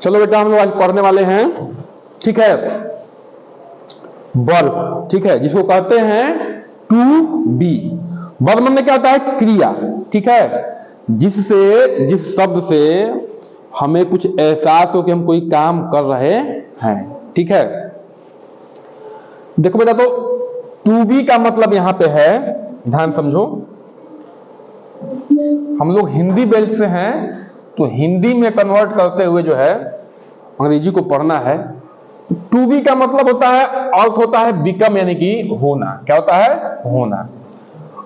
चलो बेटा हम लोग आज पढ़ने वाले हैं, ठीक है, वर्ब, ठीक है, जिसको कहते हैं टू बी। वर्ब में क्या होता है? क्रिया, ठीक है, जिससे, जिस शब्द से हमें कुछ एहसास हो कि हम कोई काम कर रहे हैं, ठीक है। देखो बेटा, तो टू बी का मतलब यहां पे है, ध्यान समझो, हम लोग हिंदी बेल्ट से हैं तो हिंदी में कन्वर्ट करते हुए जो है अंग्रेजी को पढ़ना है। टू बी का मतलब होता है, अर्थ होता है बिकम, यानी कि होना। क्या होता है? होना।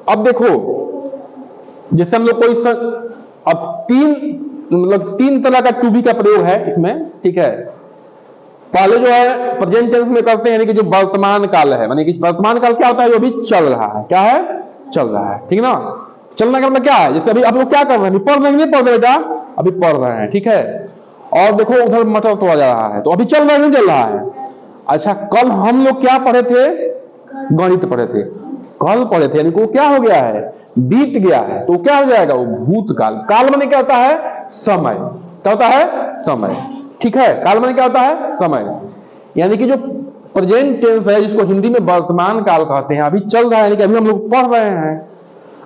अब देखो, जैसे हम लोग कोई अब तीन तरह का टू बी का प्रयोग है इसमें, ठीक है। पहले जो है प्रेजेंट टेंस में करते हैं, यानी कि जो वर्तमान काल है, यानी कि वर्तमान काल क्या होता है? जो अभी चल रहा है। क्या है? चल रहा है, ठीक ना। चलना का मतलब क्या है? जैसे अभी आप लोग क्या कर रहे हैं? पढ़ रहे हैं, नहीं पढ़ रहे बेटा? अभी पढ़ रहे हैं, ठीक है। और देखो उधर मटर तोड़ा जा रहा है, तो अभी चल रहा है, नहीं चल रहा है? अच्छा, कल हम लोग क्या पढ़े थे? गणित पढ़े थे, कल पढ़े थे, यानी कि वो क्या हो गया है? बीत गया है, तो क्या हो जाएगा? वो भूतकाल। काल माने क्या होता है? समय। क्या होता है? समय, ठीक है। काल माने क्या होता है? समय। यानी कि जो प्रेजेंट टेंस है, जिसको हिंदी में वर्तमान काल कहते हैं, अभी चल रहा है, यानी कि अभी हम लोग पढ़ रहे हैं।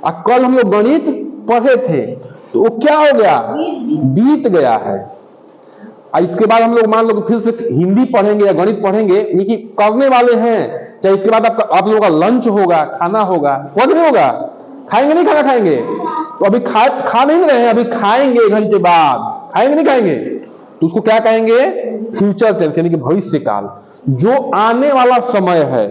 और कल हम लोग गणित पढ़े थे, तो वो क्या हो गया? बीत गया है। इसके बाद हम लोग मान लो फिर से हिंदी पढ़ेंगे या गणित पढ़ेंगे, यानी कि करने वाले हैं। चाहे इसके बाद आप लोगों का लंच होगा, खाना होगा, वो नहीं होगा? खाएंगे नहीं? खाना खाएंगे? तो अभी खा नहीं रहे हैं, अभी खाएंगे, 1 घंटे बाद खाएंगे, नहीं खाएंगे? तो उसको क्या कहेंगे? फ्यूचर टेंस, यानी कि भविष्य काल। जो आने वाला समय है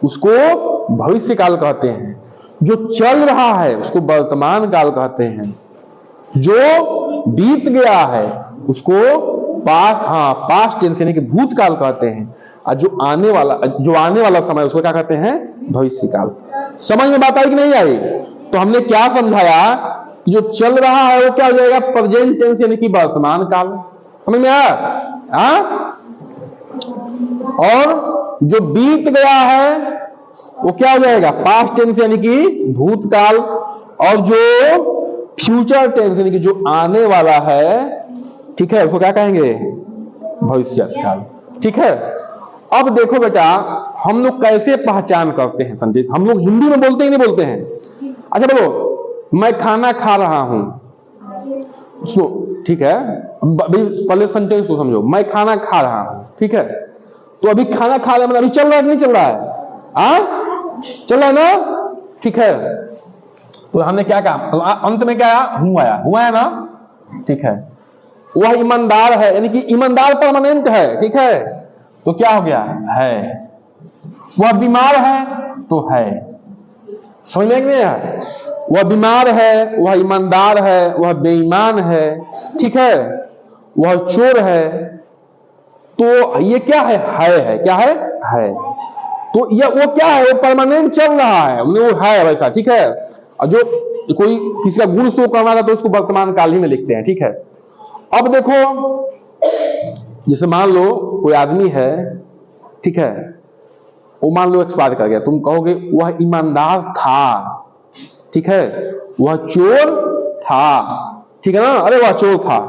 उसको भविष्य काल कहते हैं। जो चल रहा है उसको वर्तमान काल कहते हैं। जो बीत गया है उसको पास्ट टेंस, यानी कि भूतकाल कहते हैं। और जो आने वाला समय उसको क्या कहते हैं? भविष्य काल। समझ में बात आई कि नहीं आई? तो हमने क्या समझाया कि जो चल रहा है वो क्या हो जाएगा? प्रेजेंट टेंस, यानी कि वर्तमान काल। समझ में आया? और जो बीत गया है वो क्या हो जाएगा? पास्ट टेंस, यानी कि भूतकाल। और जो फ्यूचर टेंस, यानी कि जो आने वाला है, ठीक है, उसको क्या कहेंगे? भविष्य काल, ठीक है। अब देखो बेटा, हम लोग कैसे पहचान करते हैं संदेश? हम लोग हिंदी में बोलते ही नहीं बोलते हैं। अच्छा बोलो, मैं खाना खा रहा हूं, ठीक है। पहले सेंटेंस को समझो, मैं खाना खा रहा हूं, ठीक है। तो अभी खाना खा रहा है, अभी चल रहा है कि नहीं चल रहा है? चल रहा है ना, ठीक है। तो हमने क्या कहा अंत में? क्या आया? हुआ है ना, ठीक है। वह ईमानदार है, यानी कि ईमानदार परमानेंट है, ठीक है। तो क्या हो गया? है। वह बीमार है, तो है। समझ में नहीं है? वह बीमार है, वह ईमानदार है, वह बेईमान है, ठीक है, वह चोर है। तो ये क्या है? है। क्या है? तो ये वो क्या है? वो परमानेंट चल रहा है, वो है वैसा, ठीक है। और जो कोई किसी का गुण शो करना था तो उसको वर्तमान काल ही में लिखते हैं, ठीक है। अब देखो, जैसे मान लो कोई आदमी है, ठीक है, वो मान लो एक्सपायर कर गया, तुम कहोगे वह ईमानदार था, ठीक है, वह चोर था, ठीक है ना। अरे वह चोर था,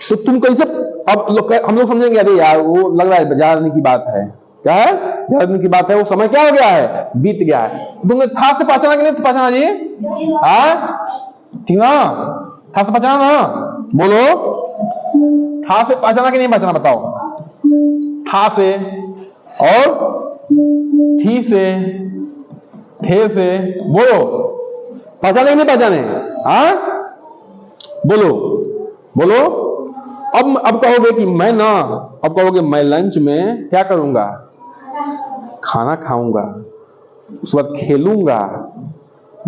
तो तुम कैसे? अब हम लोग समझेंगे, अरे यार वो लग रहा है जानने की बात है। क्या है? जानने की बात है, वो समय क्या हो गया है? बीत गया है। तुमने था से पहचाना कि नहीं पहचाना जी? ठीक ना? था से पहचाना ना? बोलो, था से पहचाना कि नहीं पहचाना? बताओ। था से, और थी से, थे से, बोलो, पहचाने कि नहीं पहचाने? बोलो। अब कहोगे कि मैं ना, अब कहोगे मैं लंच में क्या करूंगा? खाना खाऊंगा, उसके बाद खेलूंगा,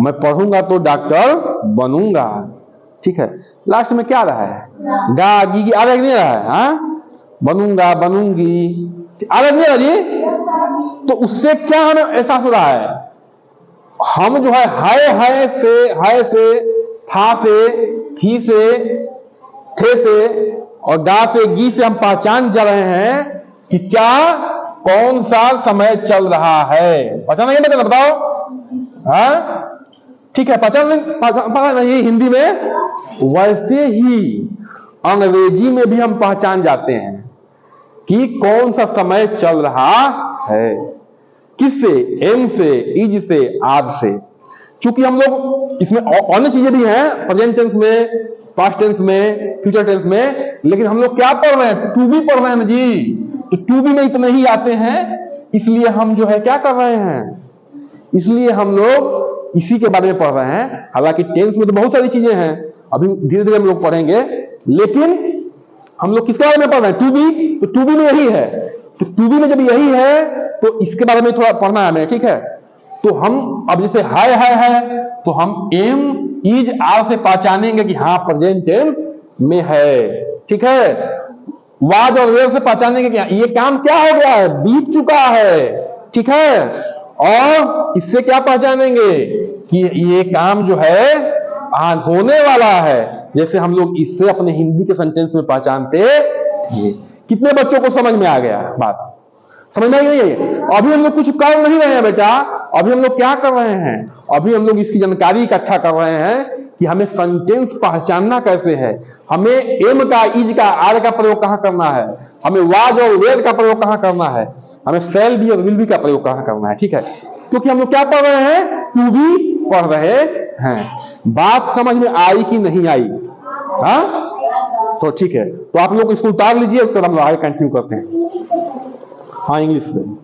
मैं पढ़ूंगा तो डॉक्टर बनूंगा, ठीक है। लास्ट में क्या रहा है? गा गी आ रहा है कि नहीं रहा है? बनूंगा, बनूंगी, आ रहा नहीं रहा जी? तो उससे क्या हमें एहसास हो रहा है? हम जो है से, था से, थी से, थे से और गा से, गी से हम पहचान जा रहे हैं कि क्या, कौन सा समय चल रहा है। पहचाना नहीं? बताओ। ठीक है, पहचान नहीं हिंदी में? वैसे ही अंग्रेजी में भी हम पहचान जाते हैं कि कौन सा समय चल रहा है। किससे? एम से, इज से, आर से। चूंकि हम लोग इसमें अन्य चीजें भी हैं, प्रेजेंट टेंस में, पास्ट टेंस में, फ्यूचर टेंस में, लेकिन हम लोग क्या पढ़ रहे हैं? टू बी पढ़ रहे हैं ना जी। तो टू बी में इतने ही आते हैं, इसलिए हम जो है क्या कर रहे हैं, इसलिए हम लोग इसी के बारे में पढ़ रहे हैं। हालांकि टेंस में तो बहुत सारी चीजें हैं, अभी धीरे धीरे हम लोग पढ़ेंगे, लेकिन हम लोग किसके बारे में पढ़ रहे हैं? Two B. तो टू बी में यही है, तो टू बी में जब यही है तो इसके बारे में थोड़ा पढ़ना है हमें, ठीक है। तो हम अब जैसे है तो हम एम, इज, आर से पहचानेंगे कि हाँ प्रेजेंट टेंस में है, ठीक है। वाज और वेयर से पहचानेंगे कि ये काम क्या हो गया है, बीत चुका है, ठीक है। और इससे क्या पहचानेंगे कि ये काम जो है आज होने वाला है, जैसे हम लोग इससे अपने हिंदी के सेंटेंस में पहचानते थे। कितने बच्चों को समझ में आ गया बात? समझ में आई नहीं है? अभी हम लोग कुछ कर नहीं रहे हैं बेटा, अभी हम लोग क्या कर रहे हैं? अभी हम लोग इसकी जानकारी इकट्ठा कर रहे हैं कि हमें सेंटेंस पहचानना कैसे है, हमें एम का, इज का, आर का प्रयोग कहां करना है, हमें वाज और वेयर का प्रयोग कहां करना है, हमें शैल बी और विल बी का प्रयोग कहां करना है, ठीक है। क्योंकि हम लोग क्या पढ़ रहे हैं? टू बी पढ़ रहे हैं। बात समझ में आई कि नहीं आई? हाँ, तो ठीक है, तो आप लोग इसको उतार लीजिए, उसके बाद हम आगे कंटिन्यू करते हैं। हाँ, इंग्लिश में।